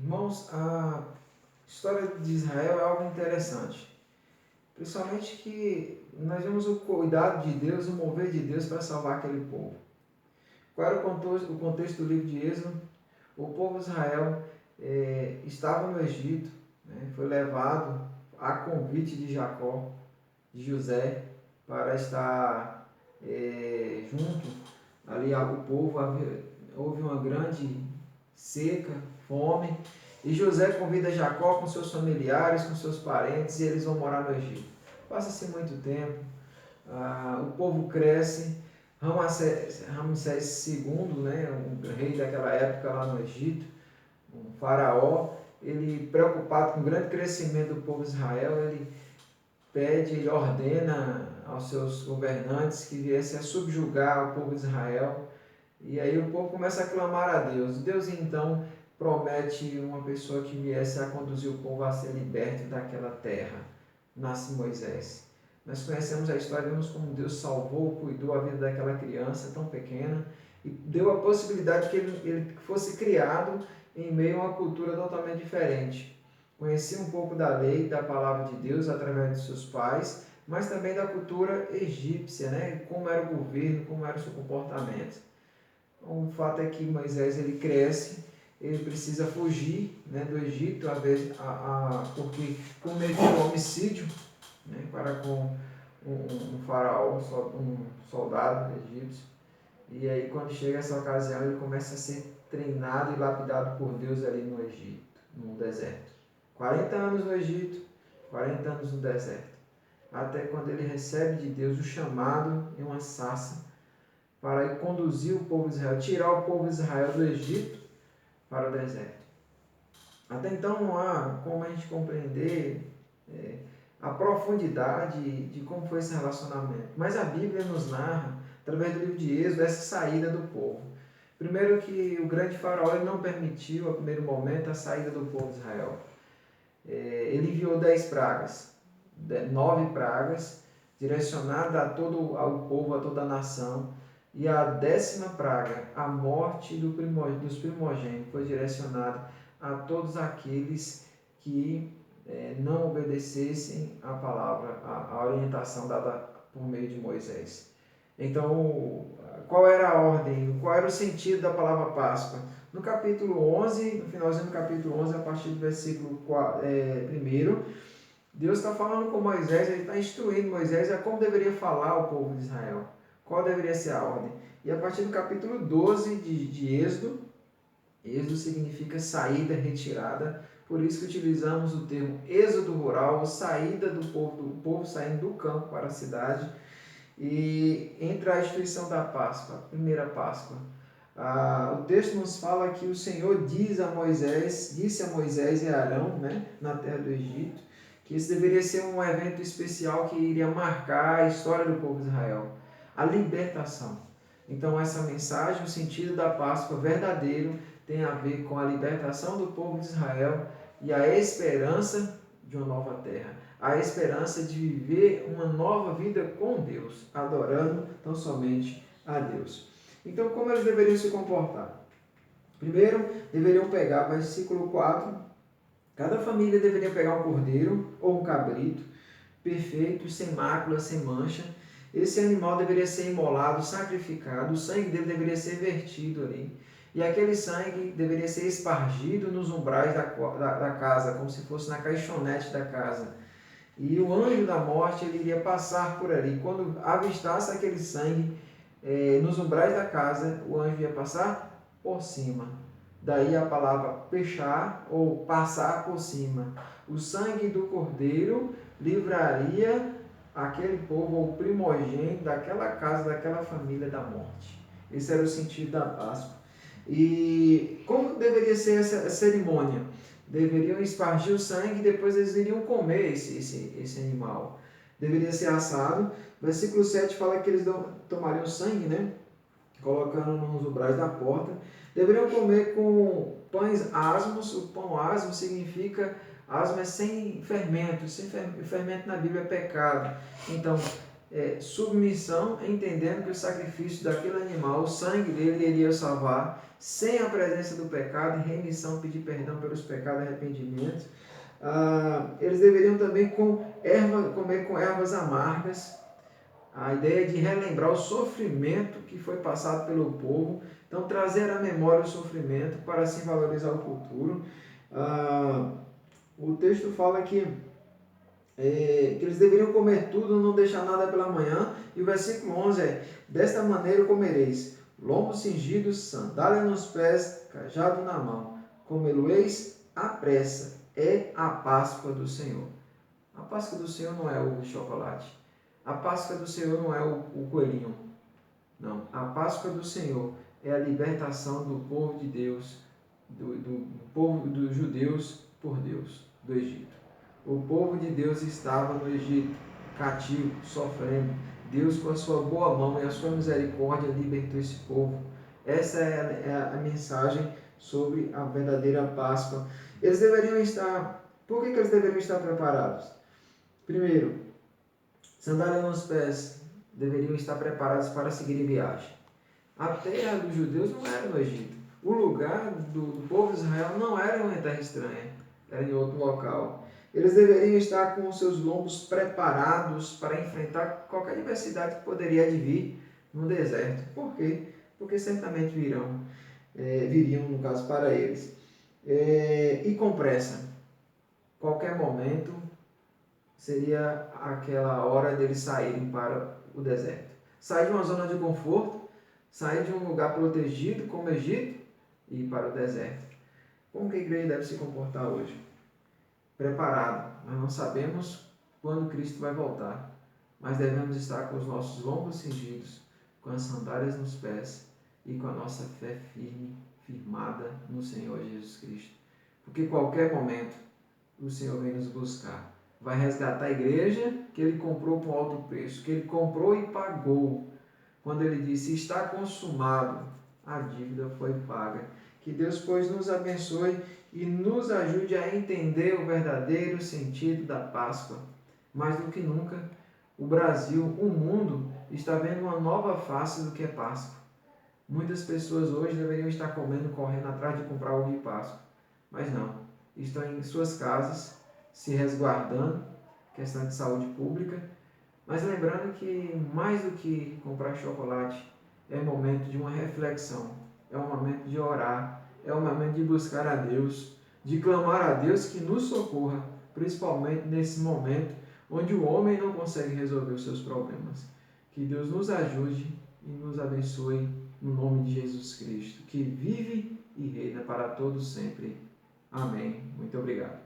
Irmãos, a história de Israel é algo interessante. Principalmente que nós vemos o cuidado de Deus, o mover de Deus para salvar aquele povo. Qual era o contexto do livro de Êxodo? O povo de Israel estava no Egito, né, foi levado a convite de Jacó, de José, para estar junto ali ao povo. Houve uma grande seca, fome, e José convida Jacó com seus familiares, com seus parentes, e eles vão morar no Egito. Passa-se muito tempo, o povo cresce. Ramsés II, né, um rei daquela época lá no Egito, um faraó, ele preocupado com o grande crescimento do povo de Israel, ele ordena aos seus governantes que viessem a subjugar o povo de Israel. E aí o povo começa a clamar a Deus. Deus então promete uma pessoa que viesse a conduzir o povo a ser liberto daquela terra. Nasce Moisés. Nós conhecemos a história, vemos como Deus salvou, cuidou a vida daquela criança tão pequena e deu a possibilidade que ele fosse criado em meio a uma cultura totalmente diferente. Conhecia um pouco da lei, da palavra de Deus através de seus pais, mas também da cultura egípcia, né? Como era o governo, como era o seu comportamento. O fato é que Moisés ele cresce, ele precisa fugir, né, do Egito, porque cometeu um homicídio, né, para com um faraó, um soldado egípcio. E aí quando chega essa ocasião ele começa a ser treinado e lapidado por Deus ali no Egito, no deserto. 40 anos no Egito, 40 anos no deserto. Até quando ele recebe de Deus o chamado em uma sarça para conduzir o povo de Israel, tirar o povo de Israel do Egito para o deserto. Até então não há como a gente compreender a profundidade de como foi esse relacionamento. Mas a Bíblia nos narra, através do livro de Êxodo, essa saída do povo. Primeiro que o grande faraó ele não permitiu, a primeiro momento, a saída do povo de Israel. Ele enviou 10 pragas, 9 pragas, direcionadas a todo ao povo, a toda a nação. E a 10ª praga, a morte dos primogênitos, foi direcionada a todos aqueles que não obedecessem a palavra, a orientação dada por meio de Moisés. Então, qual era a ordem? Qual era o sentido da palavra Páscoa? No capítulo 11, no finalzinho do capítulo 11, a partir do versículo 1, Deus está falando com Moisés, ele está instruindo Moisés a como deveria falar o povo de Israel. Qual deveria ser a ordem? E a partir do capítulo 12 de Êxodo, Êxodo significa saída, retirada, por isso que utilizamos o termo êxodo rural, saída do povo saindo do campo para a cidade, e entra a instituição da Páscoa, a primeira Páscoa. O texto nos fala que o Senhor disse a Moisés e a Arão, né, na terra do Egito, que esse deveria ser um evento especial que iria marcar a história do povo de Israel, a libertação. Então essa mensagem, o sentido da Páscoa verdadeiro, tem a ver com a libertação do povo de Israel e a esperança de uma nova terra, a esperança de viver uma nova vida com Deus, adorando tão somente a Deus. Então, como eles deveriam se comportar? Primeiro, deveriam pegar, versículo 4, cada família deveria pegar um cordeiro ou um cabrito, perfeito, sem mácula, sem mancha. Esse animal deveria ser imolado, sacrificado, o sangue dele deveria ser vertido ali. E aquele sangue deveria ser espargido nos umbrais da casa, como se fosse na caixonete da casa. E o anjo da morte ele iria passar por ali. Quando avistasse aquele sangue nos umbrais da casa, o anjo ia passar por cima. Daí a palavra pechar ou passar por cima. O sangue do cordeiro livraria aquele povo, ou primogênito daquela casa, daquela família da morte. Esse era o sentido da Páscoa. E como deveria ser essa cerimônia? Deveriam espargir o sangue e depois eles iriam comer esse animal. Deveria ser assado. Versículo 7 fala que eles tomariam sangue, né? Colocando nos umbrais da porta. Deveriam comer com pães asmos. O pão asmo asmo é sem fermento. Sem fermento na Bíblia é pecado. Então, submissão, entendendo que o sacrifício daquele animal, o sangue dele iria salvar, sem a presença do pecado e remissão, pedir perdão pelos pecados e arrependimentos. Eles deveriam também comer com ervas amargas, a ideia de relembrar o sofrimento que foi passado pelo povo, então trazer à memória o sofrimento para assim valorizar o futuro. O texto fala que eles deveriam comer tudo, não deixar nada pela manhã, e o versículo 11 é: desta maneira comereis, lombos cingidos, sandália nos pés, cajado na mão, comê-lo-eis à pressa, é a Páscoa do Senhor. A Páscoa do Senhor não é o chocolate, a Páscoa do Senhor não é o coelhinho, não, a Páscoa do Senhor é a libertação do povo de Deus, do povo dos judeus por Deus, do Egito. O povo de Deus estava no Egito, cativo, sofrendo. Deus, com a sua boa mão e a sua misericórdia, libertou esse povo. Essa é a mensagem sobre a verdadeira Páscoa. Eles deveriam estar... Por que eles deveriam estar preparados? Primeiro, sandália nos pés, deveriam estar preparados para seguir em viagem. A terra dos judeus não era no Egito. O lugar do povo de Israel não era uma terra estranha, era em outro local. Eles deveriam estar com os seus lombos preparados para enfrentar qualquer adversidade que poderia advir no deserto. Por quê? Porque certamente viriam, no caso, para eles. E com pressa. Qualquer momento seria aquela hora deles saírem para o deserto. Sair de uma zona de conforto, sair de um lugar protegido como o Egito e ir para o deserto. Como que a igreja deve se comportar hoje? Preparado. Nós não sabemos quando Cristo vai voltar, mas devemos estar com os nossos lombos cingidos, com as sandálias nos pés e com a nossa fé firmada no Senhor Jesus Cristo. Porque qualquer momento o Senhor vem nos buscar. Vai resgatar a igreja que Ele comprou com alto preço, que Ele comprou e pagou. Quando Ele disse, está consumado, a dívida foi paga. Que Deus, pois, nos abençoe e nos ajude a entender o verdadeiro sentido da Páscoa. Mais do que nunca, o Brasil, o mundo, está vendo uma nova face do que é Páscoa. Muitas pessoas hoje deveriam estar correndo atrás de comprar ovo de Páscoa, mas não. Estão em suas casas, se resguardando, questão de saúde pública, mas lembrando que mais do que comprar chocolate, é momento de uma reflexão, é um momento de orar, é um momento de buscar a Deus, de clamar a Deus que nos socorra, principalmente nesse momento onde o homem não consegue resolver os seus problemas. Que Deus nos ajude e nos abençoe no nome de Jesus Cristo, que vive e reina para todos sempre. Amém. Muito obrigado.